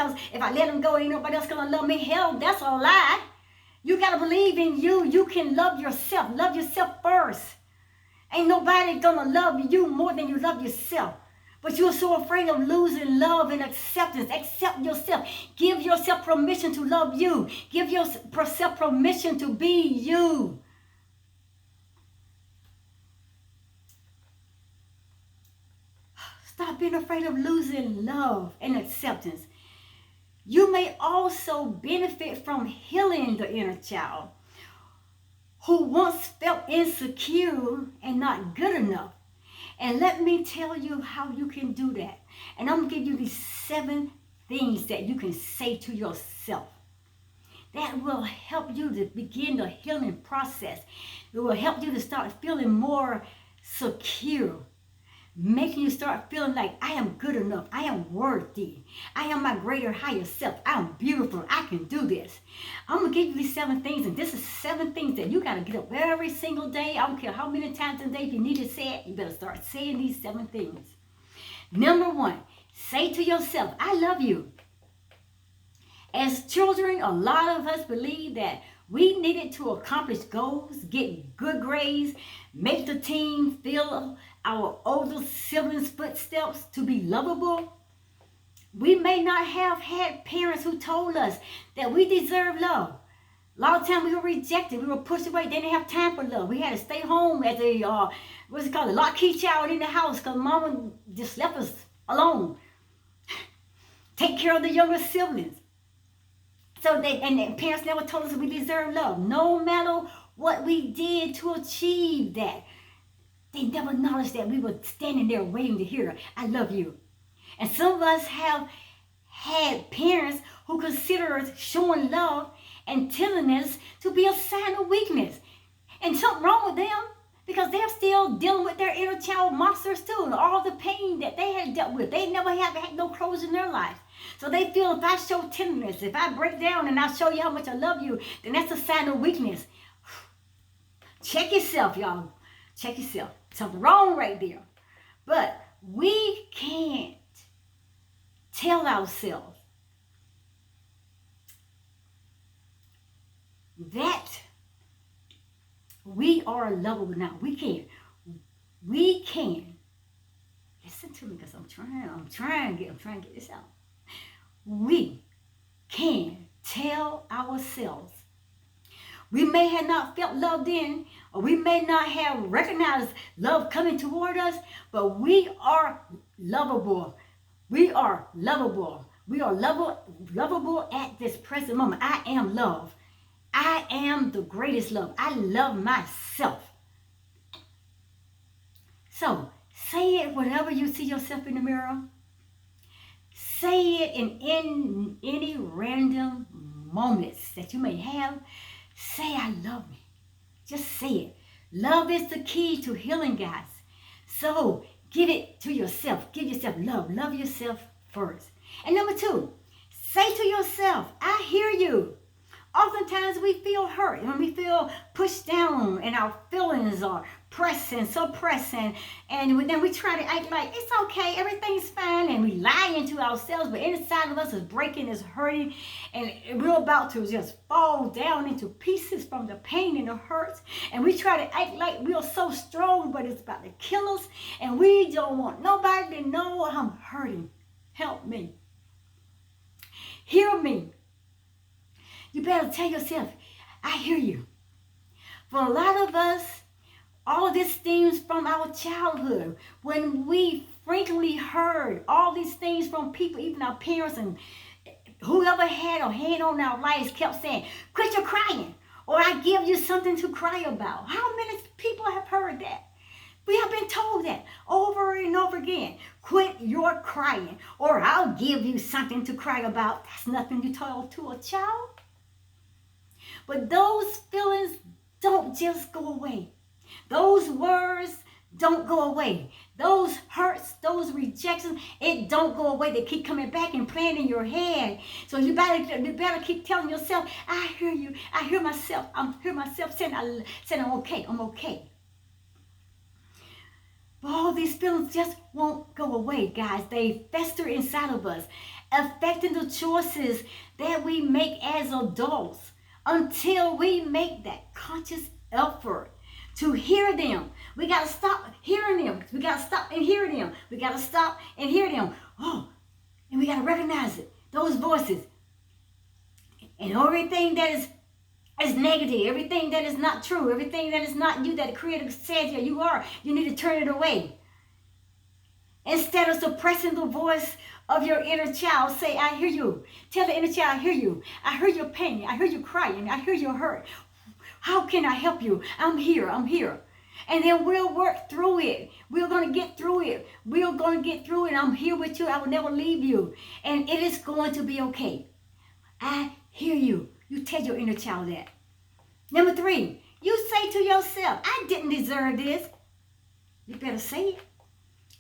because if I let him go, ain't nobody else gonna love me. Hell, that's a lie. You gotta believe in you. You can love yourself. Love yourself first. Ain't nobody gonna love you more than you love yourself. But you're so afraid of losing love and acceptance. Accept yourself. Give yourself permission to love you. Give yourself permission to be you. Stop being afraid of losing love and acceptance. You may also benefit from healing the inner child who once felt insecure and not good enough. And let me tell you how you can do that. And I'm going to give you these 7 things that you can say to yourself that will help you to begin the healing process. It will help you to start feeling more secure, making you start feeling like I am good enough, I am worthy, I am my greater higher self, I am beautiful, I can do this. I'm going to give you these 7 things, and this is 7 things that you got to get up every single day. I don't care how many times a day. If you need to say it, you better start saying these 7 things. Number 1, say to yourself, I love you. As children, a lot of us believe that we needed to accomplish goals, get good grades, make the team feel our older siblings' footsteps to be lovable. We may not have had parents who told us that we deserve love. A lot of times we were rejected, we were pushed away, they didn't have time for love. We had to stay home as a, lock key child in the house because mama just left us alone. Take care of the younger siblings. So and parents never told us we deserve love. No matter what we did to achieve that, they never acknowledged that we were standing there waiting to hear, I love you. And some of us have had parents who consider us showing love and tenderness to be a sign of weakness. And something wrong with them because they're still dealing with their inner child monsters too, and all the pain that they had dealt with. They never have had no closure in their life. So they feel if I show tenderness, if I break down and I show you how much I love you, then that's a sign of weakness. Check yourself, y'all. Check yourself. Something wrong right there. But we can't tell ourselves that we are lovable now. We can. Listen to me because I'm trying to get this out. We can tell ourselves. We may have not felt loved in, or we may not have recognized love coming toward us, but we are lovable. We are lovable. We are lovable at this present moment. I am love. I am the greatest love. I love myself. So, say it whenever you see yourself in the mirror. Say it in any random moments that you may have. Say, I love me. Just say it. Love is the key to healing, guys. So, give it to yourself. Give yourself love. Love yourself first. And number 2, say to yourself, I hear you. Oftentimes we feel hurt when we feel pushed down and our feelings are suppressing, and then we try to act like it's okay, everything's fine, and we lie into ourselves, but inside of us is breaking, is hurting, and we're about to just fall down into pieces from the pain and the hurts, and we try to act like we're so strong, but it's about to kill us, and we don't want nobody to know I'm hurting. Help me. Hear me. You better tell yourself, I hear you. For a lot of us, all of this stems from our childhood, when we frequently heard all these things from people, even our parents and whoever had a hand on our lives kept saying, quit your crying, or I give you something to cry about. How many people have heard that? We have been told that over and over again. Quit your crying, or I'll give you something to cry about. That's nothing you tell to a child. But those feelings don't just go away. Those words don't go away. Those hurts, those rejections, it don't go away. They keep coming back and playing in your head. So you better keep telling yourself, I hear you. I hear myself. I hear myself saying I'm okay. I'm okay. But all these feelings just won't go away, guys. They fester inside of us. affecting the choices that we make as adults until we make that conscious effort to hear them. We got to stop hearing them. We got to stop and hear them. We got to stop and hear them. Oh, and we got to recognize it, those voices. And everything that is negative, everything that is not true, everything that is not you, that the Creator says that you are, you need to turn it away. Instead of suppressing the voice of your inner child, say, I hear you. Tell the inner child, I hear you. I hear your pain. I hear you crying. I hear your hurt. How can I help you? I'm here. I'm here. And then we'll work through it. We're going to get through it. We're going to get through it. I'm here with you. I will never leave you. And it is going to be okay. I hear you. You tell your inner child that. Number 3, you say to yourself, I didn't deserve this. You better say it.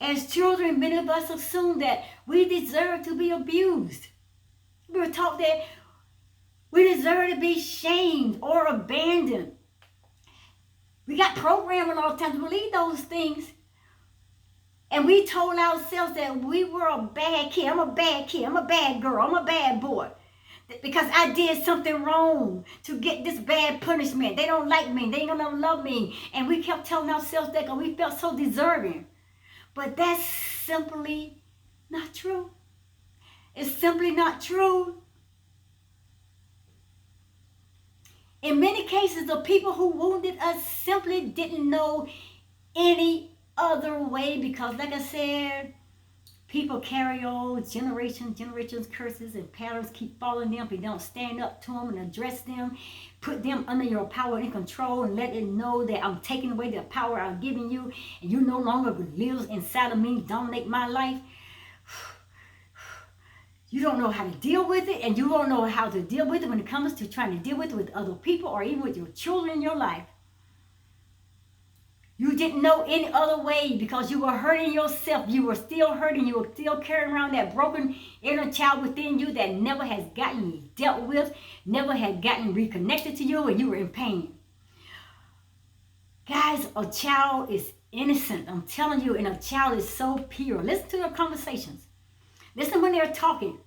As children, many of us assume that we deserve to be abused. We were taught that we deserve to be shamed or abandoned. We got programmed a lot of times to believe those things. And we told ourselves that we were a bad kid. I'm a bad kid. I'm a bad girl. I'm a bad boy. Because I did something wrong to get this bad punishment. They don't like me. They ain't gonna love me. And we kept telling ourselves that because we felt so deserving. But that's simply not true. It's simply not true. In many cases, the people who wounded us simply didn't know any other way because, like I said, people carry on generations curses and patterns keep following them. If you don't stand up to them and address them, put them under your power and control and let it know that I'm taking away the power I'm giving you and you no longer lives inside of me, dominate my life. You don't know how to deal with it, and you don't know how to deal with it when it comes to trying to deal with it with other people or even with your children in your life. You didn't know any other way because you were hurting yourself. You were still hurting. You were still carrying around that broken inner child within you that never has gotten dealt with, never had gotten reconnected to you, and you were in pain. Guys, a child is innocent. I'm telling you, and a child is so pure. Listen to their conversations. Listen when they're talking.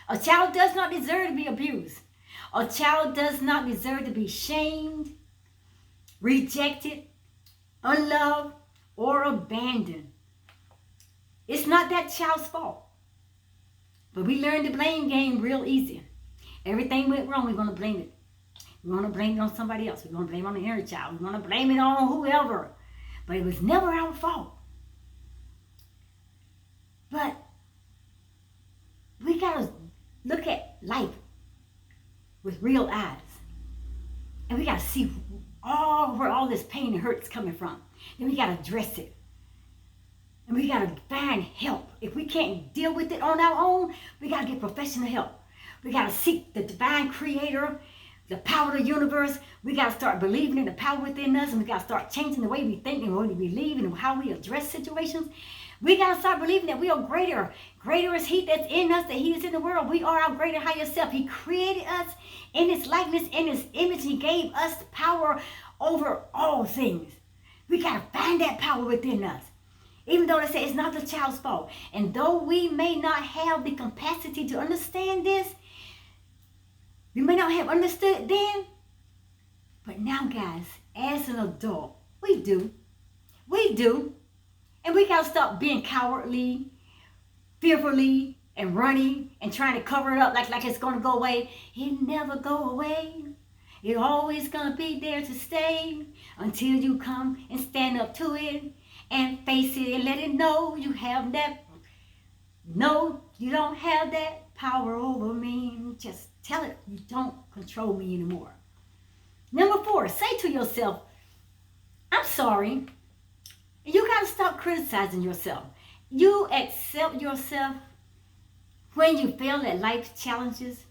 A child does not deserve to be abused. A child does not deserve to be shamed, rejected, unloved, or abandoned. It's not that child's fault. But we learned the blame game real easy. Everything went wrong, we want to blame it. We want to blame it on somebody else. We want to blame it on the inner child. We want to blame it on whoever. But it was never our fault. But we got to look at life with real eyes. And we got to see where all this pain and hurt is coming from. Then we got to address it. And we got to find help. If we can't deal with it on our own, we got to get professional help. We got to seek the divine creator, the power of the universe. We got to start believing in the power within us, and we got to start changing the way we think and what we believe and how we address situations. We got to start believing that we are greater. Greater is He that's in us than He is in the world. We are our greater higher self. He created us in His likeness, in His image. He gave us the power over all things. We got to find that power within us. Even though they say it's not the child's fault. And though we may not have the capacity to understand this, we may not have understood it then, but now, guys, as an adult, we do. We do. And we got to stop being cowardly, fearfully, and running and trying to cover it up like it's going to go away. It never go away. It's always going to be there to stay until you come and stand up to it and face it and let it know you have that. No, you don't have that power over me. Just tell it you don't control me anymore. Number 4, say to yourself, I'm sorry. You got to stop criticizing yourself. You accept yourself when you fail at life's challenges,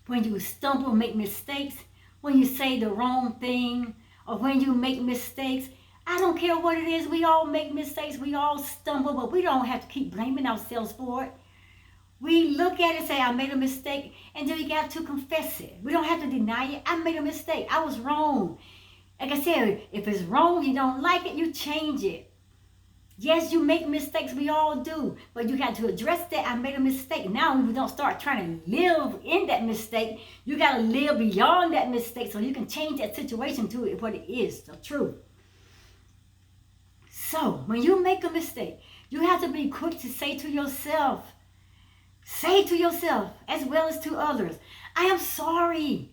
when you stumble, make mistakes, when you say the wrong thing, or when you make mistakes. I don't care what it is. We all make mistakes. We all stumble, but we don't have to keep blaming ourselves for it. We look at it and say, I made a mistake, and then we got to confess it. We don't have to deny it. I made a mistake. I was wrong. Like I said, if it's wrong, you don't like it, you change it. Yes, you make mistakes. We all do. But you got to address that. I made a mistake. Now we don't start trying to live in that mistake. You got to live beyond that mistake so you can change that situation to what it is, the truth. So when you make a mistake, you have to be quick to say to yourself as well as to others, I am sorry.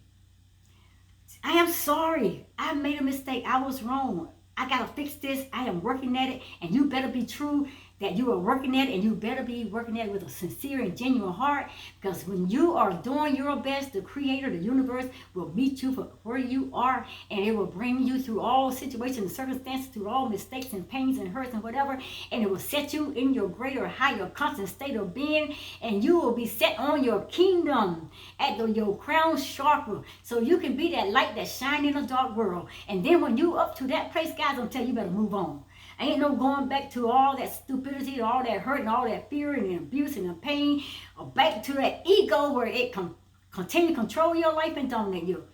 I am sorry. I made a mistake. I was wrong. I got to fix this. I am working at it. And you better be true that you are working at it. And you better be working at it with a sincere and genuine heart. Because when you are doing your best, the Creator, the universe, will meet you for where you are. And it will bring you through all situations and circumstances, through all mistakes and pains and hurts and whatever. And it will set you in your greater, higher, constant state of being. And you will be set on your kingdom at your crown chakra. So you can be that light that shines in a dark world. And then when you up to that place, guys, I'm telling you, you better move on. Ain't no going back to all that stupidity, all that hurt, and all that fear and abuse and the pain, or back to that ego where it continue to control your life and dominate you.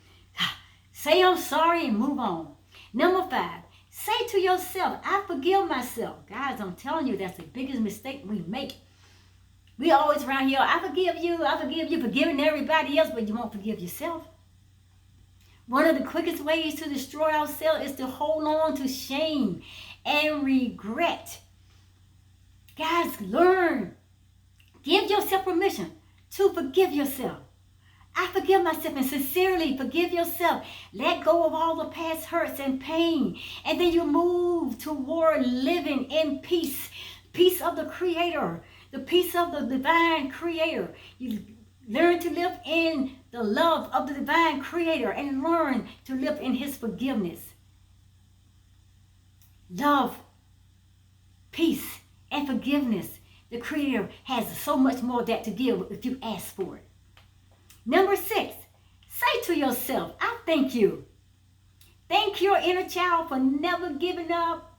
Say I'm sorry and move on. Number 5, say to yourself, I forgive myself. Guys, I'm telling you, that's the biggest mistake we make. We always around here, I forgive you, forgiving everybody else, but you won't forgive yourself. One of the quickest ways to destroy ourselves is to hold on to shame and regret. Guys, learn. Give yourself permission to forgive yourself. I forgive myself, and sincerely forgive yourself. Let go of all the past hurts and pain. And then you move toward living in peace. Peace of the Creator. The peace of the divine Creator. You learn to live in the love of the divine Creator and learn to live in His forgiveness. Love, peace, and forgiveness. The Creator has so much more that to give if you ask for it. Number 6, say to yourself, I thank you. Thank your inner child for never giving up.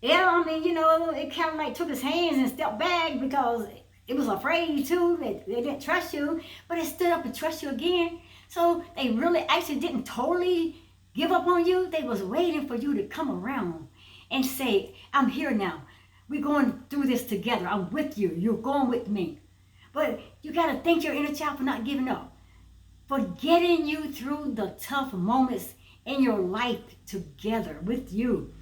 Yeah, I mean, it kind of like took his hands and stepped back because it was afraid too. They didn't trust you, but it stood up and trust you again. So they really actually didn't totally give up on you. They was waiting for you to come around and say, I'm here now. We're going through this together. I'm with you. You're going with me. But you got to thank your inner child for not giving up, for getting you through the tough moments in your life together with you.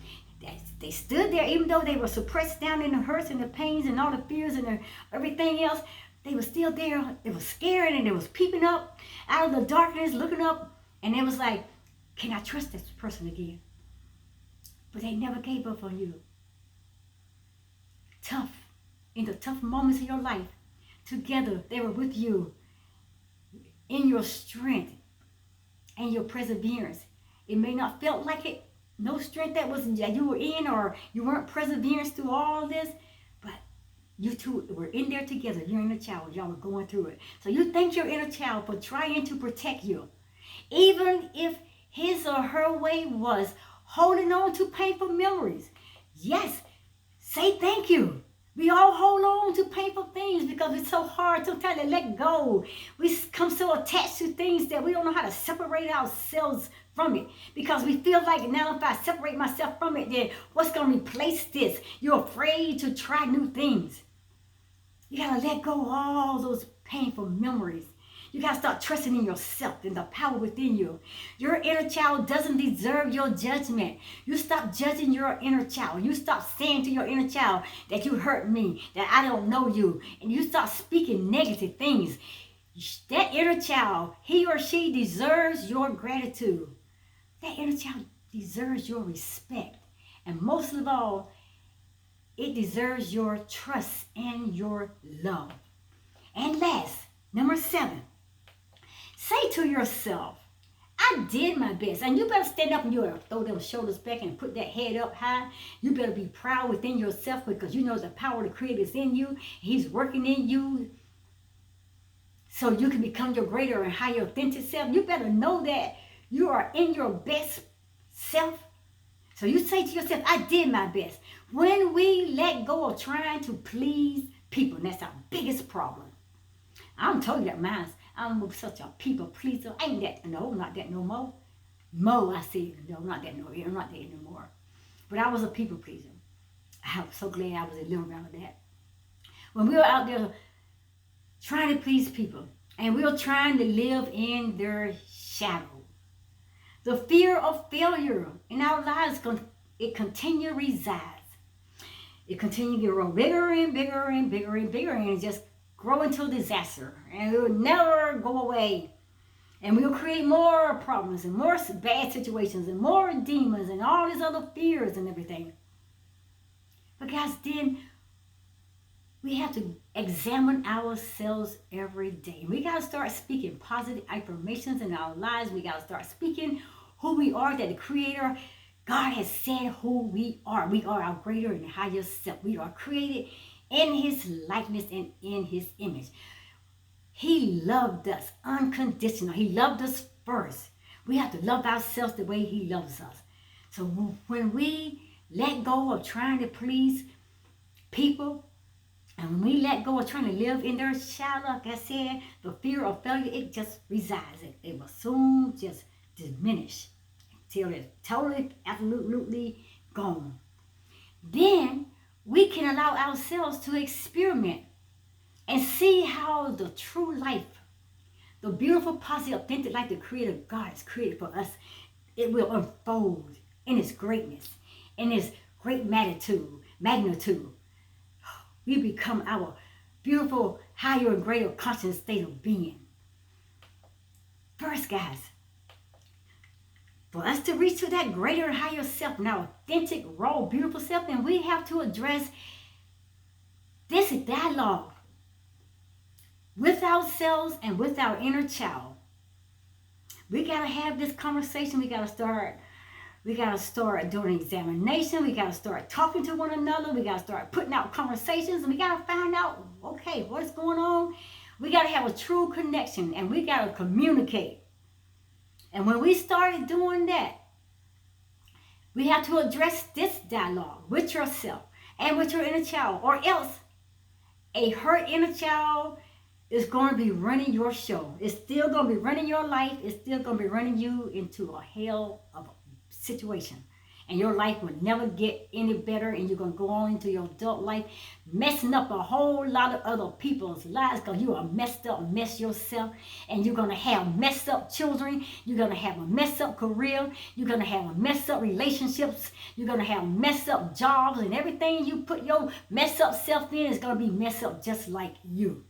They stood there, even though they were suppressed down in the hurts and the pains and all the fears and everything else. They were still there. They were scared and they was peeping up out of the darkness, looking up. And it was like, can I trust this person again? But they never gave up on you. Tough, in the tough moments of your life, together they were with you in your strength and your perseverance. It may not felt like it, no strength that you were in, or you weren't perseverance through all this, but you two were in there together. Your inner child, y'all were going through it. So you thank your inner child for trying to protect you, even if his or her way was holding on to painful memories. Yes, say thank you. We all hold on to painful things because it's so hard sometimes to let go. We come so attached to things that we don't know how to separate ourselves from it, because we feel like, now if I separate myself from it, then what's going to replace this? You're afraid to try new things. You got to let go of all those painful memories. You got to start trusting in yourself and the power within you. Your inner child doesn't deserve your judgment. You stop judging your inner child. You stop saying to your inner child that you hurt me, that I don't know you, and you start speaking negative things. That inner child, he or she deserves your gratitude. That inner child deserves your respect. And most of all, it deserves your trust and your love. And last, number 7, say to yourself, I did my best. And you better stand up and you better throw them shoulders back and put that head up high. You better be proud within yourself, because you know the power of the Creator is in you. He's working in you so you can become your greater and higher authentic self. You better know that you are in your best self. So you say to yourself, I did my best. When we let go of trying to please people, and that's our biggest problem. I'm telling you that I'm such a people pleaser. Ain't that, no, not that no more. I see, no, not that no more. But I was a people pleaser. I'm so glad I was delivered out of that. When we were out there trying to please people and we were trying to live in their shadow, the fear of failure in our lives, it continually resides. It continues to grow bigger and bigger and bigger and bigger and just grow into a disaster. And it will never go away. And we'll create more problems and more bad situations and more demons and all these other fears and everything. But guys, then we have to examine ourselves every day. We got to start speaking positive affirmations in our lives. We got to start speaking who we are, that the Creator, God has said who we are. We are our greater and higher self. We are created in His likeness and in His image. He loved us unconditional. He loved us first. We have to love ourselves the way He loves us. So when we let go of trying to please people, and when we let go of trying to live in their shadow, like I said, the fear of failure, it just resides. It will soon just diminish until it's totally, absolutely gone. Then we can allow ourselves to experiment and see how the true life, the beautiful, positive, authentic life the Creator God has created for us, it will unfold in its greatness, in its great magnitude. We become our beautiful, higher and greater conscious state of being. First, guys, for us to reach to that greater, higher self, and our authentic, raw, beautiful self, then we have to address this dialogue with ourselves and with our inner child. We got to have this conversation. We got to start doing examination. We got to start talking to one another. We got to start putting out conversations. And we got to find out, okay, what's going on? We got to have a true connection. And we got to communicate. And when we started doing that, we have to address this dialogue with yourself and with your inner child. Or else, a hurt inner child is going to be running your show. It's still going to be running your life. It's still going to be running you into a hell of a situation. And your life will never get any better. And you're going to go on into your adult life messing up a whole lot of other people's lives because you are messed up mess yourself. And you're going to have messed up children. You're going to have a messed up career. You're going to have a messed up relationships. You're going to have messed up jobs. And everything you put your messed up self in is going to be messed up just like you.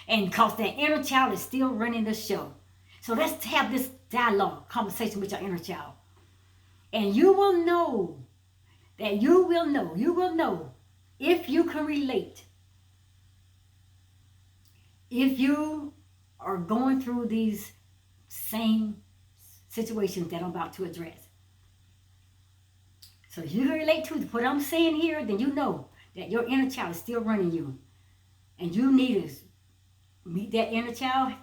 And because that inner child is still running the show. So let's have this dialogue, conversation with your inner child. And you will know if you can relate. If you are going through these same situations that I'm about to address. So if you can relate to what I'm saying here, then you know that your inner child is still running you. And you need to meet that inner child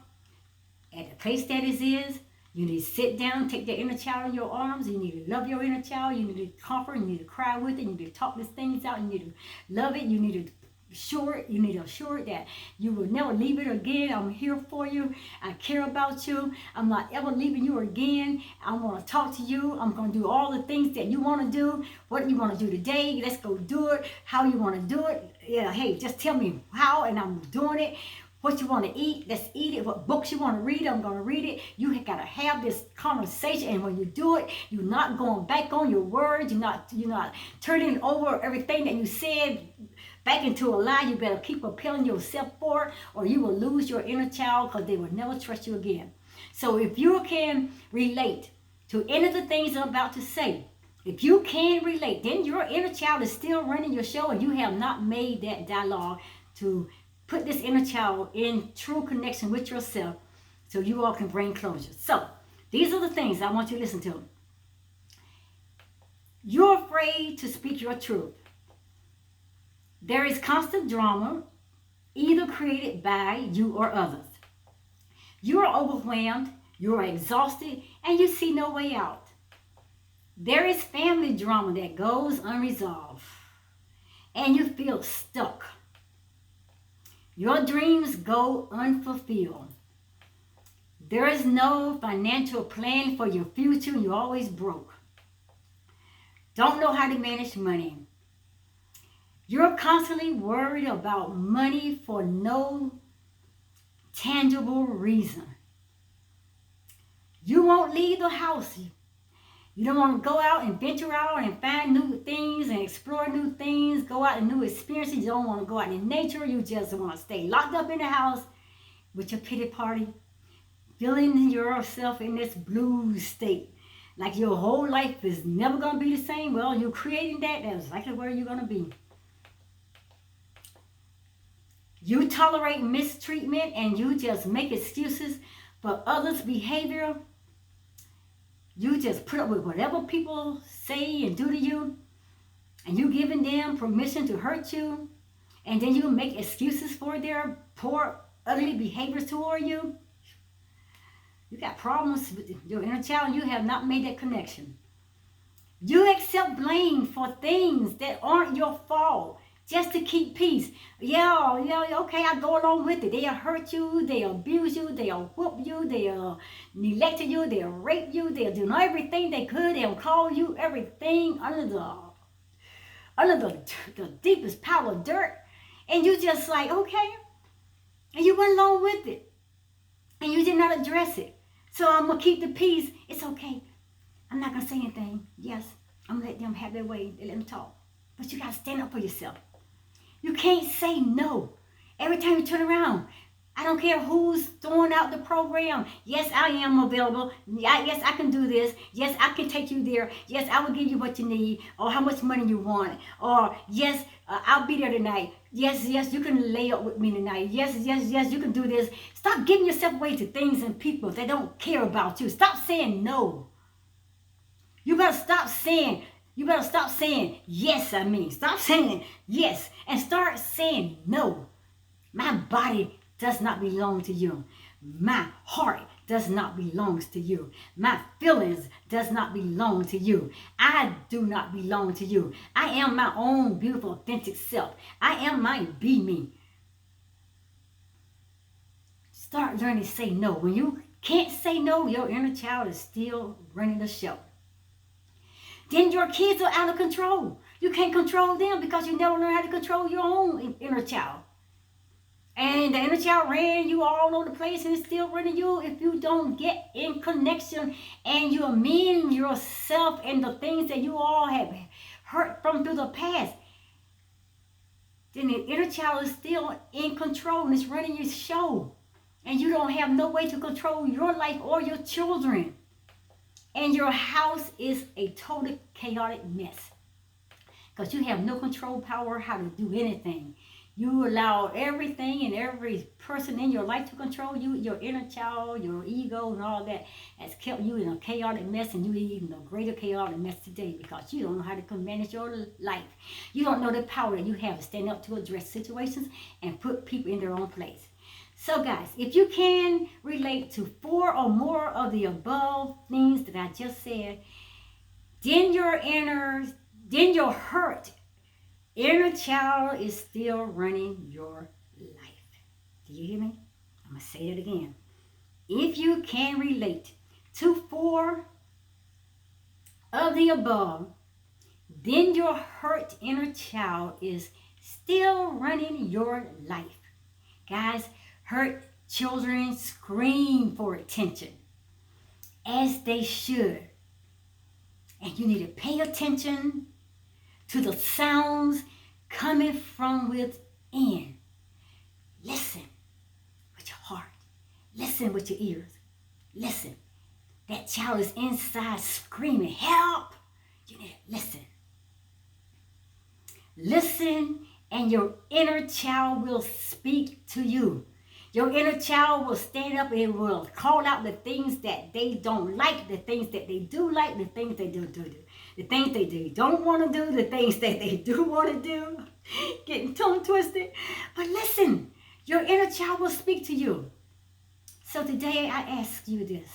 at the place that it is. You need to sit down, take that inner child in your arms. You need to love your inner child. You need to comfort. You need to cry with it. You need to talk these things out. You need to love it. You need to assure it that you will never leave it again. I'm here for you. I care about you. I'm not ever leaving you again. I want to talk to you. I'm going to do all the things that you want to do. What you want to do today, let's go do it. How you want to do it. Yeah, hey, just tell me how and I'm doing it. What you want to eat, let's eat it. What books you want to read, I'm going to read it. You got to have this conversation. And when you do it, you're not going back on your words. You're not turning over everything that you said back into a lie. You better keep propelling yourself forward or you will lose your inner child because they will never trust you again. So if you can relate to any of the things I'm about to say, if you can relate, then your inner child is still running your show and you have not made that dialogue to put this inner child in true connection with yourself so you all can bring closure. So, these are the things I want you to listen to. You're afraid to speak your truth. There is constant drama, either created by you or others. You are overwhelmed, you are exhausted, and you see no way out. There is family drama that goes unresolved, and you feel stuck. Your dreams go unfulfilled. There is no financial plan for your future. You're always broke. Don't know how to manage money. You're constantly worried about money for no tangible reason. You won't leave the house. You don't want to go out and venture out and find new things and explore new things, go out and new experiences. You don't want to go out in nature. You just want to stay locked up in the house with your pity party, feeling yourself in this blue state. Like your whole life is never going to be the same. Well, you're creating that. That's exactly where you're going to be. You tolerate mistreatment and you just make excuses for others' behavior. You just put up with whatever people say and do to you, and you giving them permission to hurt you, and then you make excuses for their poor, ugly behaviors toward you. You got problems with your inner child, and you have not made that connection. You accept blame for things that aren't your fault just to keep peace. Yeah, okay, I go along with it. They'll hurt you, they'll abuse you, they'll whoop you, they'll neglect you, they'll rape you, they'll do everything they could, they'll call you everything under the deepest pile of dirt. And you just like, okay. And you went along with it. And you did not address it. So I'm going to keep the peace. It's okay. I'm not going to say anything. Yes, I'm going to let them have their way. Let them talk. But you got to stand up for yourself. You can't say no. Every time you turn around, I don't care who's throwing out the program. Yes, I am available. Yes, I can do this. Yes, I can take you there. Yes, I will give you what you need, or how much money you want. Or yes, I'll be there tonight. Yes, you can lay up with me tonight. Yes, you can do this. Stop giving yourself away to things and people that don't care about you. Stop saying no. You better stop saying yes, Stop saying yes and start saying no. My body does not belong to you. My heart does not belong to you. My feelings does not belong to you. I do not belong to you. I am my own beautiful, authentic self. I am my be me. Start learning to say no. When you can't say no, your inner child is still running the show. Then your kids are out of control. You can't control them because you never learn how to control your own inner child. And the inner child ran you all over the place and it's still running you if you don't get in connection and you amend yourself and the things that you all have hurt from through the past. Then the inner child is still in control and it's running your show. And you don't have no way to control your life or your children. And your house is a total chaotic mess. Because you have no control power how to do anything. You allow everything and every person in your life to control you. Your inner child, your ego and all that has kept you in a chaotic mess. And you're even a greater chaotic mess today because you don't know how to manage your life. You don't know the power that you have to stand up to address situations and put people in their own place. So guys, if you can relate to 4 or more of the above things that I just said, then your hurt inner child is still running your life. Do you hear me? I'm going to say it again. If you can relate to 4 of the above, then your hurt inner child is still running your life. Guys, hurt children scream for attention, as they should. And you need to pay attention to the sounds coming from within. Listen with your heart. Listen with your ears. Listen. That child is inside screaming, help! You need to listen. Listen, and your inner child will speak to you. Your inner child will stand up and will call out the things that they don't like, the things that they do like, the things they do. The things that they don't want to do, the things that they do want to do. Getting tongue twisted. But listen, your inner child will speak to you. So today I ask you this,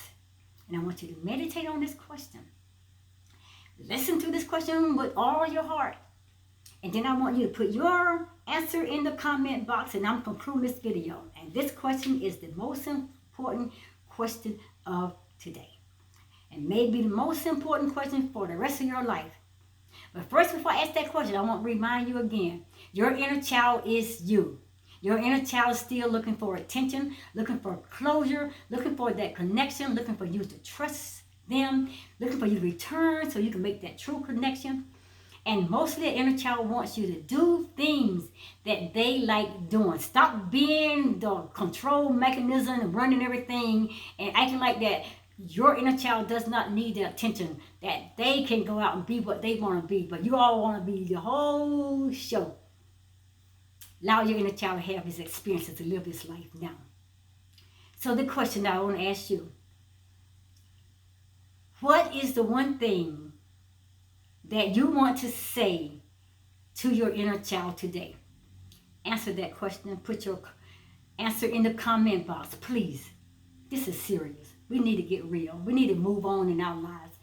and I want you to meditate on this question. Listen to this question with all your heart. And then I want you to put your answer in the comment box, and I'm concluding this video. And this question is the most important question of today. And maybe the most important question for the rest of your life. But first, before I ask that question, I want to remind you again. Your inner child is you. Your inner child is still looking for attention, looking for closure, looking for that connection, looking for you to trust them, looking for you to return so you can make that true connection. And mostly the inner child wants you to do things that they like doing. Stop being the control mechanism and running everything and acting like that. Your inner child does not need the attention, that they can go out and be what they want to be. But you all want to be the whole show. Allow your inner child to have his experiences to live his life now. So the question that I want to ask you, what is the one thing that you want to say to your inner child today? Answer that question and put your answer in the comment box, please. This is serious. We need to get real. We need to move on in our lives.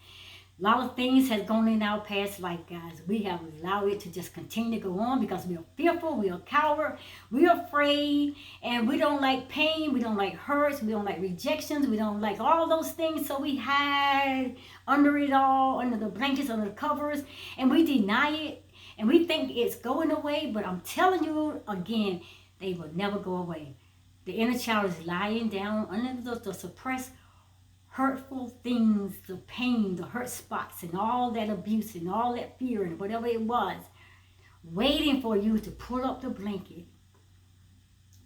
A lot of things has gone in our past life, guys. We have allowed it to just continue to go on because we are fearful, we are coward, we are afraid, and we don't like pain, we don't like hurts, we don't like rejections, we don't like all those things. So we hide under it all, under the blankets, under the covers, and we deny it, and we think it's going away. But I'm telling you again, they will never go away. The inner child is lying down under the suppressed hurtful things, the pain, the hurt spots, and all that abuse and all that fear and whatever it was, waiting for you to pull up the blanket,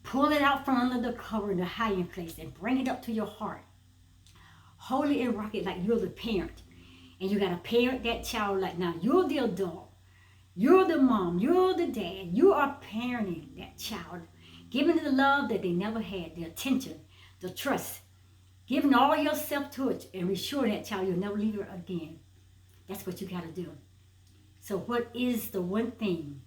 pull it out from under the cover in the hiding place and bring it up to your heart. Hold it and rock it like you're the parent. And you got to parent that child like, now you're the adult, you're the mom, you're the dad, you are parenting that child, giving it the love that they never had, the attention, the trust, giving all yourself to it and reassuring that child you'll never leave her again. That's what you got to do. So what is the one thing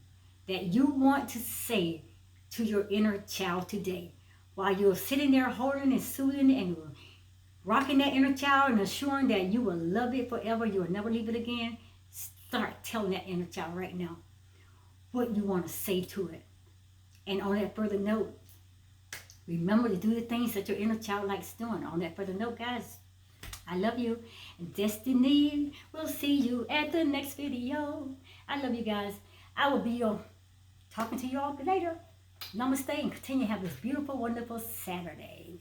that you want to say to your inner child today? While you're sitting there holding and soothing and rocking that inner child and assuring that you will love it forever, you will never leave it again, start telling that inner child right now what you want to say to it. And on that further note, remember to do the things that your inner child likes doing. On that further note, guys, I love you. And Destiny, we'll see you at the next video. I love you guys. I will be talking to you all later. Namaste and continue to have this beautiful, wonderful Saturday.